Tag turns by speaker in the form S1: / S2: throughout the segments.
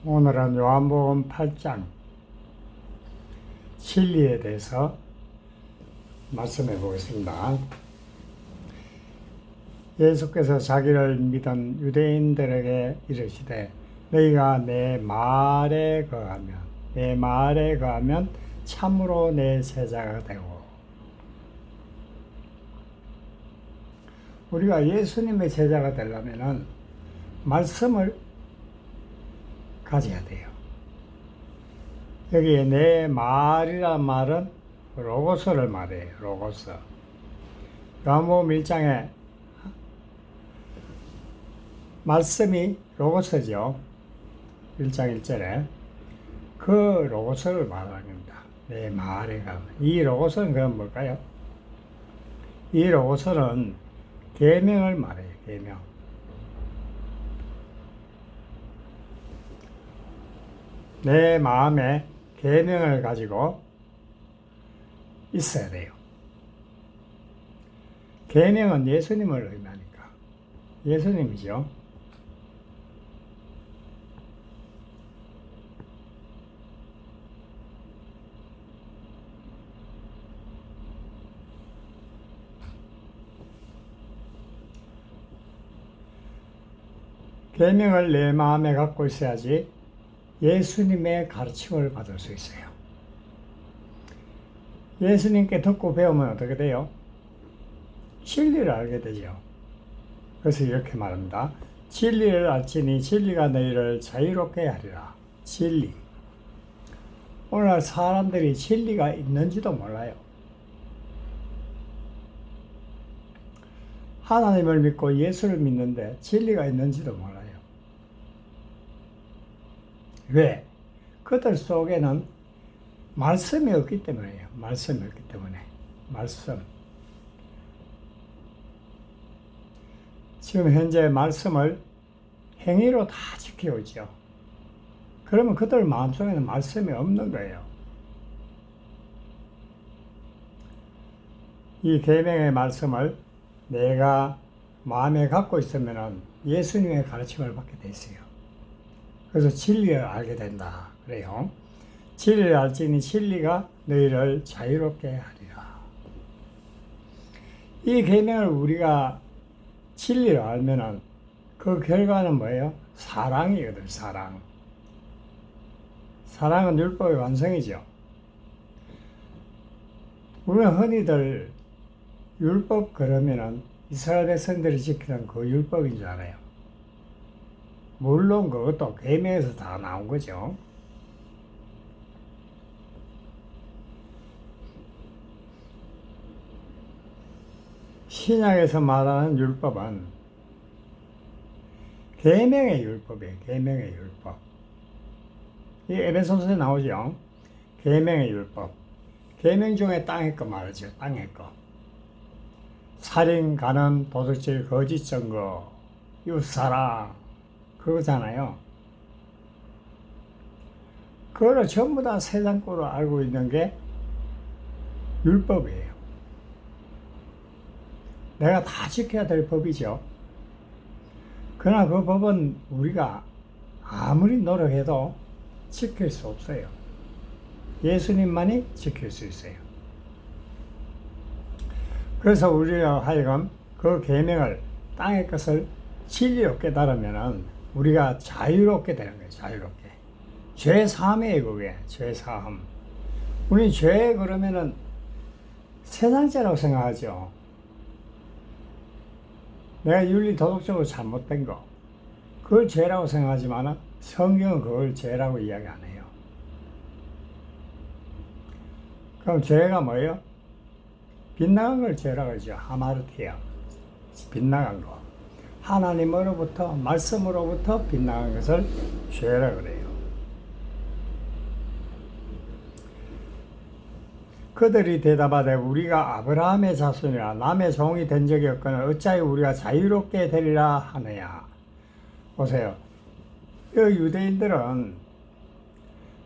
S1: 오늘은 요한복음 8장 진리에 대해서 말씀해 보겠습니다. 예수께서 자기를 믿은 유대인들에게 이르시되 너희가 내 말에 거하면 참으로 내 제자가 되고, 우리가 예수님의 제자가 되려면 말씀을 가져야 돼요. 여기에 내 말이란 말은 로고스를 말해요. 로고스. 요한복음 1장에 말씀이 로고스죠. 1장 1절에 그 로고스를 말하는 겁니다. 내 말에 가면. 이 로고스는 그럼 뭘까요? 이 로고스는 계명을 말해요. 계명. 내 마음에 계명을 가지고 있어야 돼요. 계명은 예수님을 의미하니까. 예수님이죠. 계명을 내 마음에 갖고 있어야지 예수님의 가르침을 받을 수 있어요. 예수님께 듣고 배우면 어떻게 돼요? 진리를 알게 되죠. 그래서 이렇게 말합니다. 진리를 알지니 진리가 너희를 자유롭게 하리라. 진리. 오늘날 사람들이 진리가 있는지도 몰라요. 하나님을 믿고 예수를 믿는데 진리가 있는지도 몰라요. 왜? 그들 속에는 말씀이 없기 때문이에요. 말씀이 없기 때문에. 말씀. 지금 현재 말씀을 행위로 다 지켜오죠. 그러면 그들 마음속에는 말씀이 없는 거예요. 이 계명의 말씀을 내가 마음에 갖고 있으면 예수님의 가르침을 받게 돼 있어요. 그래서 진리를 알게 된다. 그래요. 진리를 알지니 진리가 너희를 자유롭게 하리라. 이 계명을 우리가 진리를 알면은 그 결과는 뭐예요? 사랑이거든, 사랑. 사랑은 율법의 완성이죠. 우리는 흔히들 율법 그러면은 이스라엘 백성들이 지키는 그 율법인 줄 알아요. 물론 그것도 계명에서 다 나온 거죠. 신약에서 말하는 율법은 계명의 율법이에요. 계명의 율법. 이 에베소서에 나오죠. 계명의 율법. 계명 중에 땅의 거 말이죠. 땅의 거. 살인, 간음, 도둑질, 거짓 증거, 이웃사랑, 그거잖아요. 그거를 전부 다 세상 거로 알고 있는 게 율법이에요. 내가 다 지켜야 될 법이죠. 그러나 그 법은 우리가 아무리 노력해도 지킬 수 없어요. 예수님만이 지킬 수 있어요. 그래서 우리가 하여금 그 계명을, 땅의 것을 진리로 깨달으면은 우리가 자유롭게 되는 거예요. 자유롭게. 죄 사함이에요. 그게 죄 사함. 우리 죄 그러면은 세상죄라고 생각하죠. 내가 윤리 도덕적으로 잘못된 거, 그걸 죄라고 생각하지만 성경은 그걸 죄라고 이야기 안 해요. 그럼 죄가 뭐예요? 빗나간 걸 죄라고 하죠. 하마르티아. 빗나간 거. 하나님으로부터, 말씀으로부터 빗나간 것을 죄라고 그래요. 그들이 대답하되 우리가 아브라함의 자손이라 남의 종이 된 적이 없거늘 어찌하여 우리가 자유롭게 되리라 하느냐. 보세요. 이 유대인들은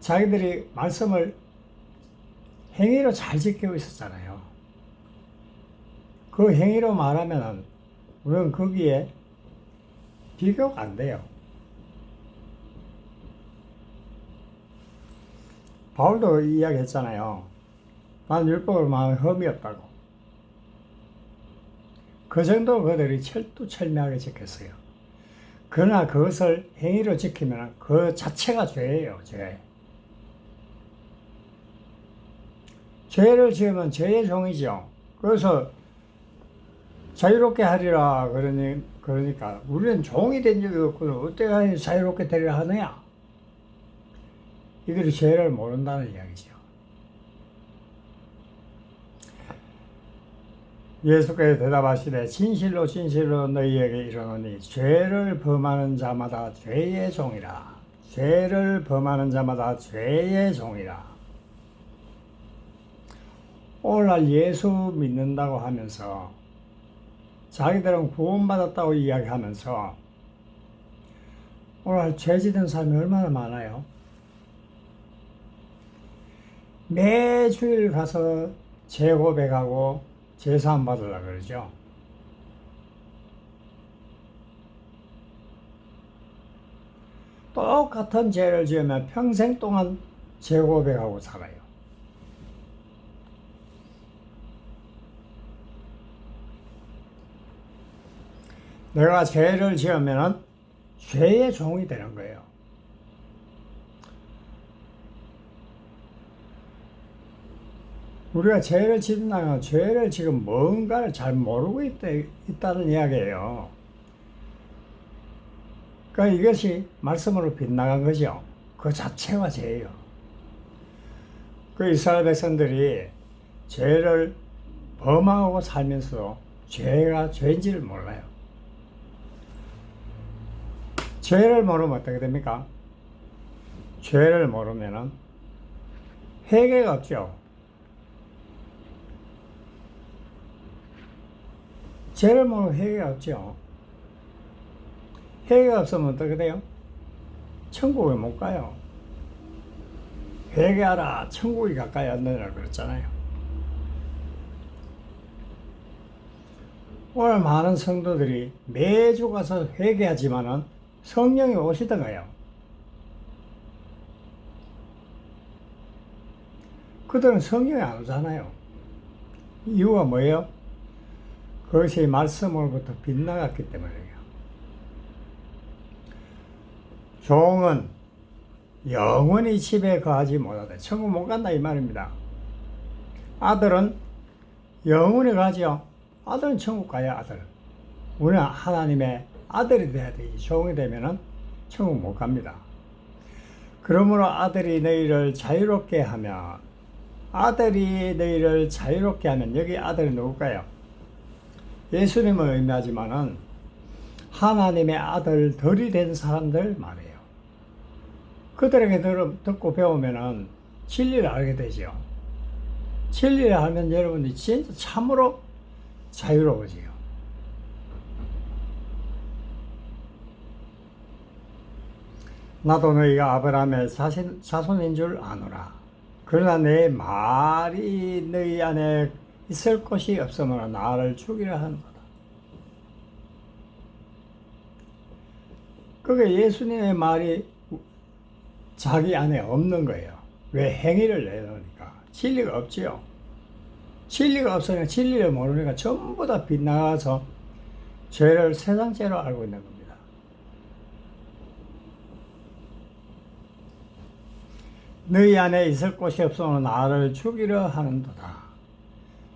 S1: 자기들이 말씀을 행위로 잘 지키고 있었잖아요. 그 행위로 말하면 우리는 거기에 비교가 안 돼요. 바울도 이야기했잖아요. 나는 율법을 마음에 흠이 없다고. 그 정도로 그들이 철두철미하게 지켰어요. 그러나 그것을 행위로 지키면 그 자체가 죄예요, 죄. 죄를 지으면 죄의 종이죠. 그래서 자유롭게 하리라 그러니까 우리는 종이 된 적이 없거든. 어떻게 자유롭게 되리라 하느냐? 이들이 죄를 모른다는 이야기죠. 예수께서 대답하시되 진실로 진실로 너희에게 이르노니 죄를 범하는 자마다 죄의 종이라. 죄를 범하는 자마다 죄의 종이라. 오늘날 예수 믿는다고 하면서 자기들은 구원받았다고 이야기하면서 오늘 죄 짓는 사람이 얼마나 많아요. 매주일 가서 죄 고백하고 제사함 받으려고 그러죠. 똑같은 죄를 지으면 평생 동안 죄 고백하고 살아요. 내가 죄를 지으면 죄의 종이 되는 거예요. 우리가 죄를 짓는다면 죄를 지금 뭔가를 잘 모르고 있다는 이야기예요. 그러니까 이것이 말씀으로 빗나간 거죠. 그 자체가 죄예요. 그 이스라엘 백성들이 죄를 범하고 살면서 죄가 죄인지를 몰라요. 죄를 모르면 어떻게 됩니까? 죄를 모르면은 회개가 없죠. 죄를 모르면 회개가 없죠. 회개가 없으면 어떻게 돼요? 천국에 못 가요. 회개하라, 천국이 가까이 안 되느라 그랬잖아요. 오늘 많은 성도들이 매주 가서 회개하지만은 성령이 오시던가요? 그들은 성령이 안 오잖아요. 이유가 뭐예요? 그것이 말씀으로부터 빗나갔기 때문이에요. 종은 영원히 집에 거하지 못하다. 천국 못 간다 이 말입니다. 아들은 영원히 가죠. 아들은 천국 가요. 아들. 우리는 하나님의 아들이 돼야 되지. 종이 되면은 천국 못 갑니다. 그러므로 아들이 너희를 자유롭게 하면, 아들이 너희를 자유롭게 하면, 여기 아들이 누굴까요? 예수님을 의미하지만은 하나님의 아들들이 된 사람들 말이에요. 그들에게 듣고 배우면은 진리를 알게 되죠. 진리를 알면 여러분이 진짜 참으로 자유로워져요. 나도 너희가 아브라함의 자손인 줄 아노라. 그러나 내 말이 너희 안에 있을 곳이 없으므로 나를 죽이려 하는 거다. 그게 예수님의 말이 자기 안에 없는 거예요. 왜? 행위를 내놓으니까. 진리가 없지요. 진리가 없으니까, 진리를 모르니까 전부 다 빗나가서 죄를 세상죄로 알고 있는 겁니다. 너희 안에 있을 곳이 없으므로 나를 죽이려 하는도다.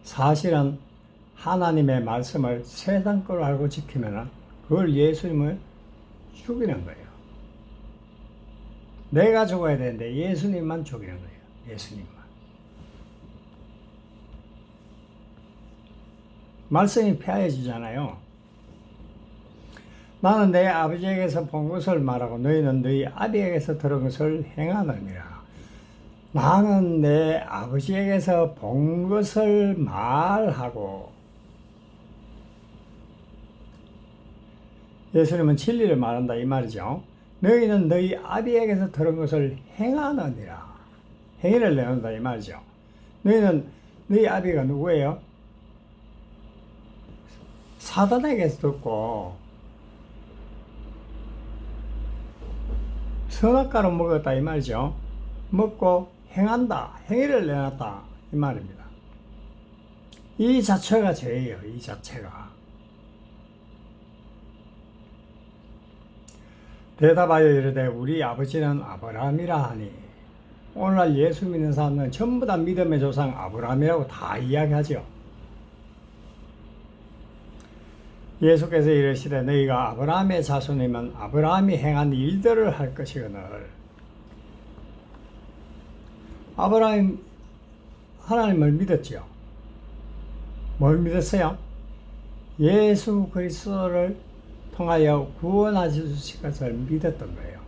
S1: 사실은 하나님의 말씀을 세상 걸 알고 지키면 그걸 예수님을 죽이는 거예요. 내가 죽어야 되는데 예수님만 죽이는 거예요. 예수님만. 말씀이 폐하여지잖아요. 나는 내 아버지에게서 본 것을 말하고 너희는 너희 아비에게서 들은 것을 행하느니라. 나는 내 아버지에게서 본 것을 말하고, 예수님은 진리를 말한다 이 말이죠. 너희는 너희 아비에게서 들은 것을 행하느니라. 행위를 내놓는다 이 말이죠. 너희는 너희 아비가 누구예요? 사단에게서 듣고 선악과를 먹었다 이 말이죠. 먹고 행한다, 행위를 내놨다 이 말입니다. 이 자체가 죄예요. 이 자체가. 대답하여 이르되 우리 아버지는 아브라함이라 하니. 오늘날 예수 믿는 사람들은 전부 다 믿음의 조상 아브라함이라고 다 이야기하죠. 예수께서 이르시되 너희가 아브라함의 자손이면 아브라함이 행한 일들을 할 것이거늘. 아브라함 하나님을 믿었지요. 뭘 믿었어요? 예수 그리스도를 통하여 구원하실 것을 믿었던 거예요.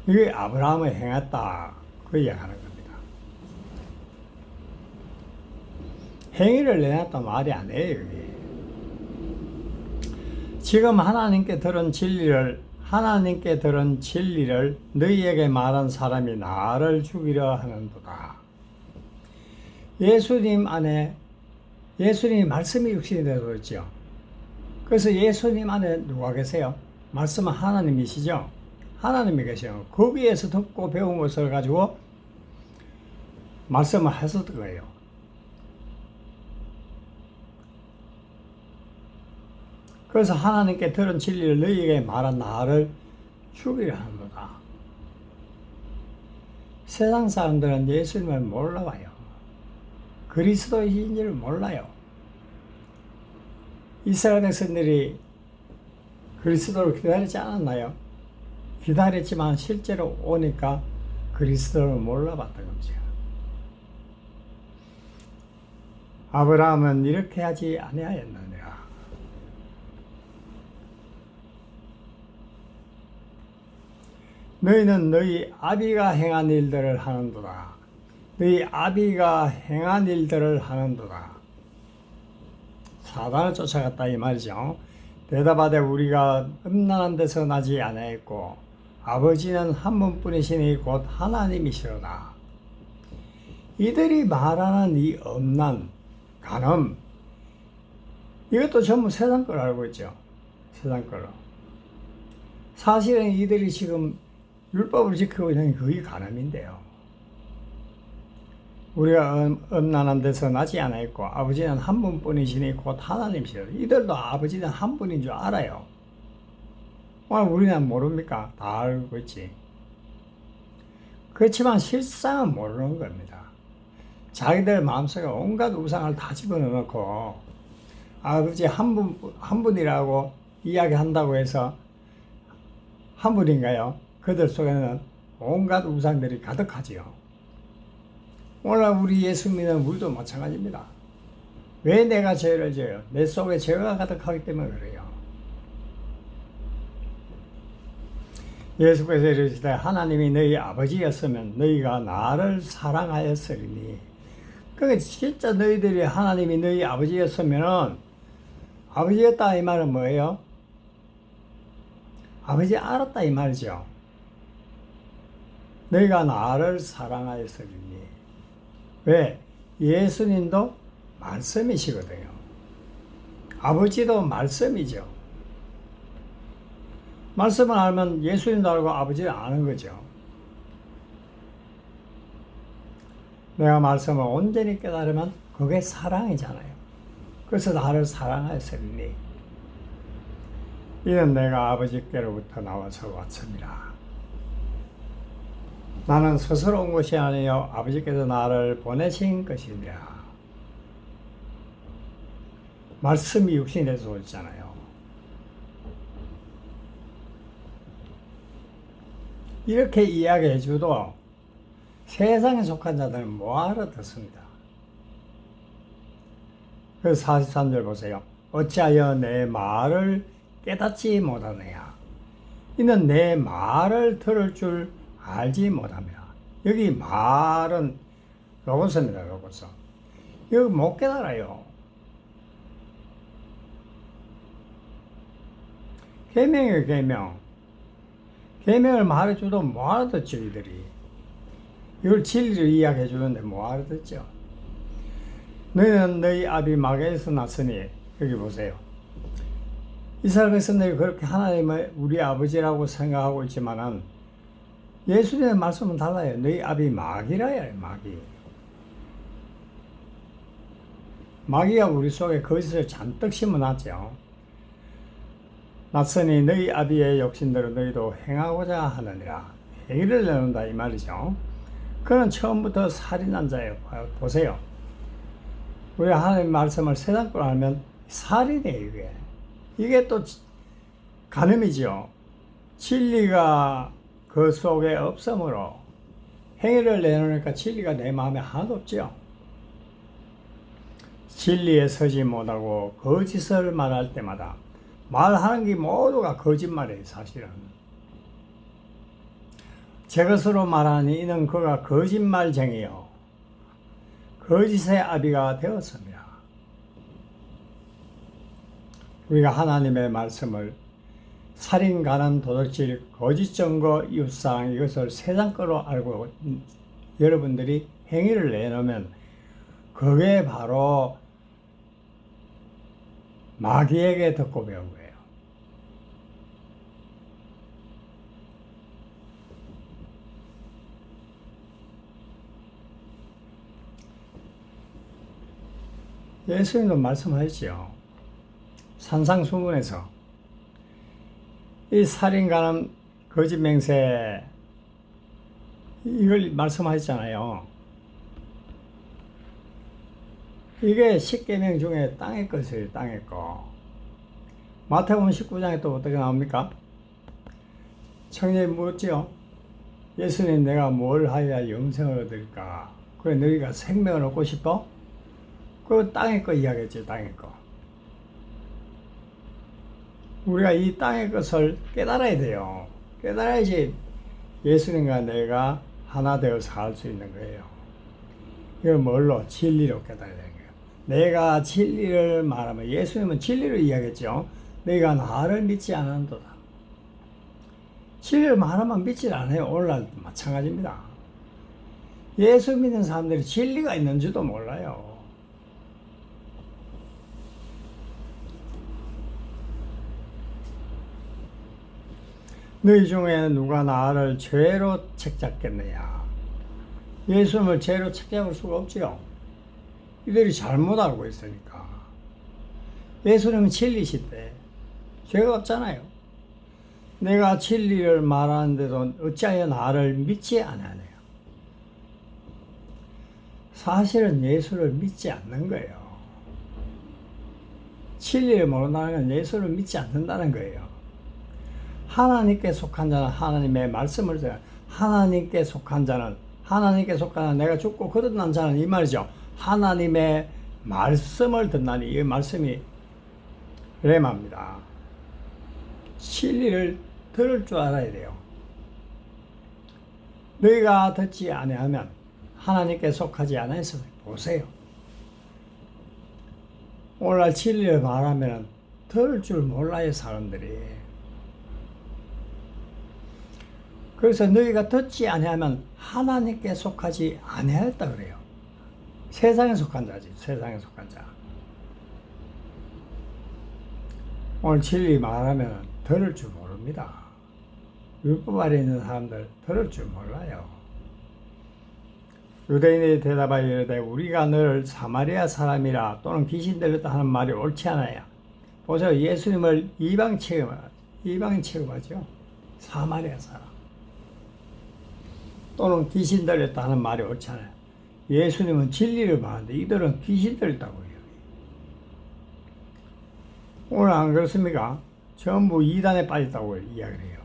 S1: 이게 아브라함을 행했다 그 이야기하는 겁니다. 행위를 내놨다 말이 아니에요. 여기. 지금 하나님께 들은 진리를 너희에게 말한 사람이 나를 죽이려 하는도다. 예수님 말씀이 육신이 되어 있죠. 그래서 예수님 안에 누가 계세요? 말씀은 하나님이시죠. 하나님이 계셔요. 거기에서 듣고 배운 것을 가지고 말씀을 하셨던 거예요. 그래서 하나님께 들은 진리를 너희에게 말한 나를 죽이려 하는도다. 세상 사람들은 예수님을 몰라봐요. 그리스도이신지를 몰라요. 이스라엘 백성들이 그리스도를 기다리지 않았나요? 기다렸지만 실제로 오니까 그리스도를 몰라봤던 겁니다. 아브라함은 이렇게 하지 아니하였느니라. 너희는 너희 아비가 행한 일들을 하는도다. 너희 아비가 행한 일들을 하는도다. 사단을 쫓아갔다 이 말이죠. 대답하되 우리가 음란한 데서 나지 아니하였고 아버지는 한 분뿐이시니 곧 하나님이시로다. 이들이 말하는 이 음란, 간음, 이것도 전부 세상 걸 알고 있죠. 세상 걸로. 사실은 이들이 지금 율법을 지키고 있는 게 거의 간음인데요. 우리가 음란한 데서 나지 않았고 아버지는 한 분뿐이시니 곧 하나님이시로다. 이들도 아버지는 한 분인 줄 알아요. 우리는 모릅니까? 다 알고 있지. 그렇지만 실상은 모르는 겁니다. 자기들 마음속에 온갖 우상을 다 집어넣고 아버지 한 분이라고 이야기한다고 해서 한 분인가요? 그들 속에는 온갖 우상들이 가득하지요. 오늘 우리 예수 믿는 우리도 마찬가지입니다. 왜 내가 죄를 져요? 내 속에 죄가 가득하기 때문에 그래요. 예수께서 이르시되 하나님이 너희 아버지였으면 너희가 나를 사랑하였으리니. 그러니까 진짜 너희들이 하나님이 너희 아버지였으면 아버지였다 이 말은 뭐예요? 아버지 알았다 이 말이죠. 너희가 나를 사랑하였으리니. 왜? 예수님도 말씀이시거든요. 아버지도 말씀이죠. 말씀을 알면 예수님도 알고 아버지를 아는 거죠. 내가 말씀을 온전히 깨달으면 그게 사랑이잖아요. 그래서 나를 사랑하였으니 이는 내가 아버지께로부터 나와서 왔습니다. 나는 스스로 온 것이 아니요 아버지께서 나를 보내신 것이니라. 말씀이 육신이 돼서 오잖아요. 이렇게 이야기해 줘도 세상에 속한 자들은 못 알아듣습니다. 그래서 43절 보세요. 어찌하여 내 말을 깨닫지 못하느냐. 이는 내 말을 들을 줄 알지 못합니다. 여기 말은 로고스입니다. 로고스. 이거 못 깨달아요. 계명이에요. 계명. 계명을 말해줘도 못 알아듣죠. 이들이. 이걸 진리를 이야기해 주는데 못 알아듣죠. 너희는 너희 아비 마게에서 났으니. 여기 보세요. 이스라엘 백성들이 그렇게 하나님을 우리 아버지라고 생각하고 있지만은 예수님의 말씀은 달라요. 너희 아비 마귀라 해요. 마귀. 마귀가 우리 속에 거짓을 잔뜩 심어놨죠. 낯선이 너희 아비의 욕심대로 너희도 행하고자 하느니라. 행위를 내놓는다 이 말이죠. 그는 처음부터 살인한 자예요. 보세요. 우리 하나님의 말씀을 세상껏 알면 살인이에요. 이게 또 간음이죠. 진리가 그 속에 없으므로 행위를 내놓으니까 진리가 내 마음에 하나도 없죠. 진리에 서지 못하고 거짓을 말할 때마다 말하는 게 모두가 거짓말이에요. 사실은 제 것으로 말하니 이는 그가 거짓말쟁이요 거짓의 아비가 되었습니다. 우리가 하나님의 말씀을 살인, 간음, 도둑질, 거짓 증거, 이웃사랑 이것을 세상 거로 알고 여러분들이 행위를 내놓으면 그게 바로 마귀에게 듣고 배운 거예요. 예수님도 말씀하셨죠. 산상수훈에서 이 살인, 간음, 거짓 맹세 이걸 말씀하셨잖아요. 이게 10계명 중에 땅의 것이에요. 땅의 거. 마태복음 19장에 또 어떻게 나옵니까? 청년이 묻지요. 예수님 내가 뭘 하여야 영생을 얻을까? 그래 너희가 생명을 얻고 싶어? 그 땅의 거 이야기했지. 땅의 거. 우리가 이 땅의 것을 깨달아야 돼요. 깨달아야지 예수님과 내가 하나 되어서 살 수 있는 거예요. 이걸 뭘로? 진리로 깨달아야 되는 거예요. 내가 진리를 말하면 예수님은 진리로 이야기했죠. 내가 나를 믿지 않는도다. 진리를 말하면 믿지 않아요. 오늘날 마찬가지입니다. 예수 믿는 사람들이 진리가 있는 줄도 몰라요. 너희 중에 누가 나를 죄로 책잡겠느냐? 예수님을 죄로 책잡을 수가 없지요. 이들이 잘못 알고 있으니까. 예수님은 진리시대. 죄가 없잖아요. 내가 진리를 말하는데도 어찌하여 나를 믿지 않느냐? 사실은 예수를 믿지 않는 거예요. 진리를 모른다는 건 예수를 믿지 않는다는 거예요. 하나님께 속한 자는 하나님의 말씀을 들어요. 하나님께 속한 자는 내가 죽고 거듭난 자는 이 말이죠. 하나님의 말씀을 듣나니 이 말씀이 레마입니다. 진리를 들을 줄 알아야 돼요. 너희가 듣지 아니하면 하나님께 속하지 않아서 보세요. 오늘날 진리를 말하면 들을 줄 몰라요 사람들이. 그래서 너희가 듣지 아니하면 하나님께 속하지 아니하였다 그래요. 세상에 속한 자지. 세상에 속한 자. 오늘 진리 말하면 들을 줄 모릅니다. 율법 아래 있는 사람들 들을 줄 몰라요. 유대인이 대답하여 이르되 우리가 너를 사마리아 사람이라 또는 귀신 들렸다 하는 말이 옳지 않아요. 보세요. 예수님을 이방인 취급하죠. 사마리아 사람. 또는 귀신 들렸다 하는 말이 옳지 않아요. 예수님은 진리를 말하는데 이들은 귀신 들렸다고 해요. 오늘 안 그렇습니까? 전부 이단에 빠졌다고 이야기를 해요.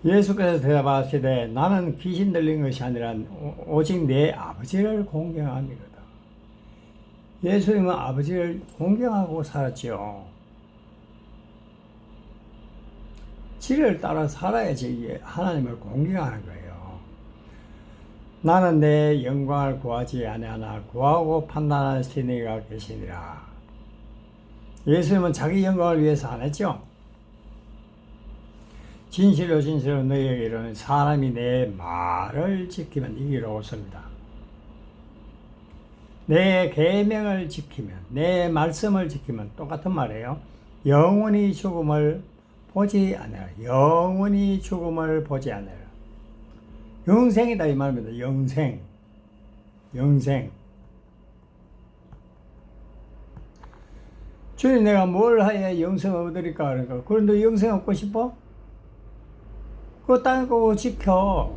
S1: 예수께서 대답하시되 나는 귀신 들린 것이 아니라 오직 내 아버지를 공경함이거든. 예수님은 아버지를 공경하고 살았지요. 진리를 따라 살아야지 하나님을 공경하는 거예요. 나는 내 영광을 구하지 아니하나 구하고 판단하시는 이가 계시니라. 예수님은 자기 영광을 위해서 안 했죠. 진실로 진실로 너희에게 이르는 사람이 내 말을 지키면 이기로 오습니다. 내 계명을 지키면 내 말씀을 지키면 똑같은 말이에요. 영원히 죽음을 보지 않으라. 영원히 죽음을 보지 않으라. 영생이다 이 말입니다. 영생. 영생. 주님 내가 뭘 해야 영생을 얻으리까? 그러니까 그런데 영생 얻고 싶어? 그거 땅에 거 지켜.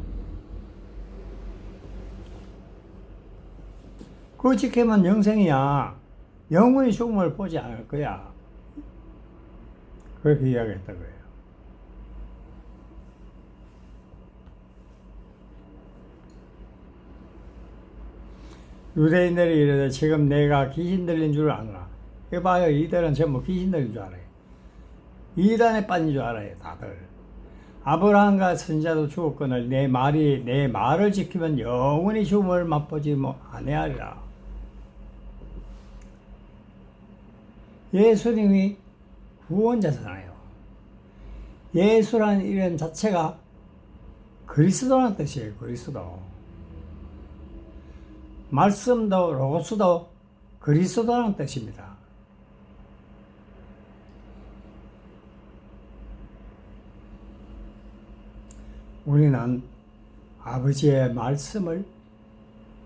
S1: 그거 지키면 영생이야. 영원히 죽음을 보지 않을 거야. 그렇게 이야기했던 거예요. 유대인들이 이래서 지금 내가 귀신 들린 줄 아느라. 이거 봐요. 이들은 전부 귀신 들린 줄 알아요. 이단에 빠진 줄 알아요. 다들. 아브라함과 선지자도 죽었거늘 내 말을 지키면 영원히 죽음을 맛보지 아니하리라. 예수님이 구원자잖아요. 예수라는 이름 자체가 그리스도라는 뜻이에요. 그리스도. 말씀도 로고스도 그리스도라는 뜻입니다. 우리는 아버지의 말씀을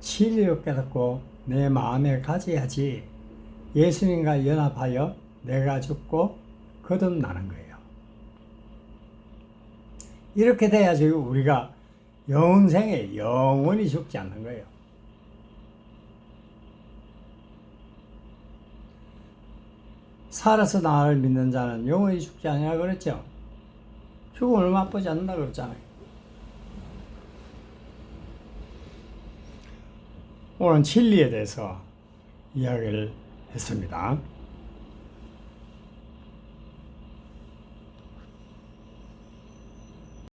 S1: 진리로 깨닫고 내 마음에 가져야지 예수님과 연합하여 내가 죽고 거듭나는 거예요. 이렇게 돼야지 우리가 영생에 영원히 죽지 않는 거예요. 살아서 나를 믿는 자는 영원히 죽지 않으라 그랬죠. 죽음을 맛보지 않는다 그랬잖아요. 오늘 진리에 대해서 이야기를 했습니다.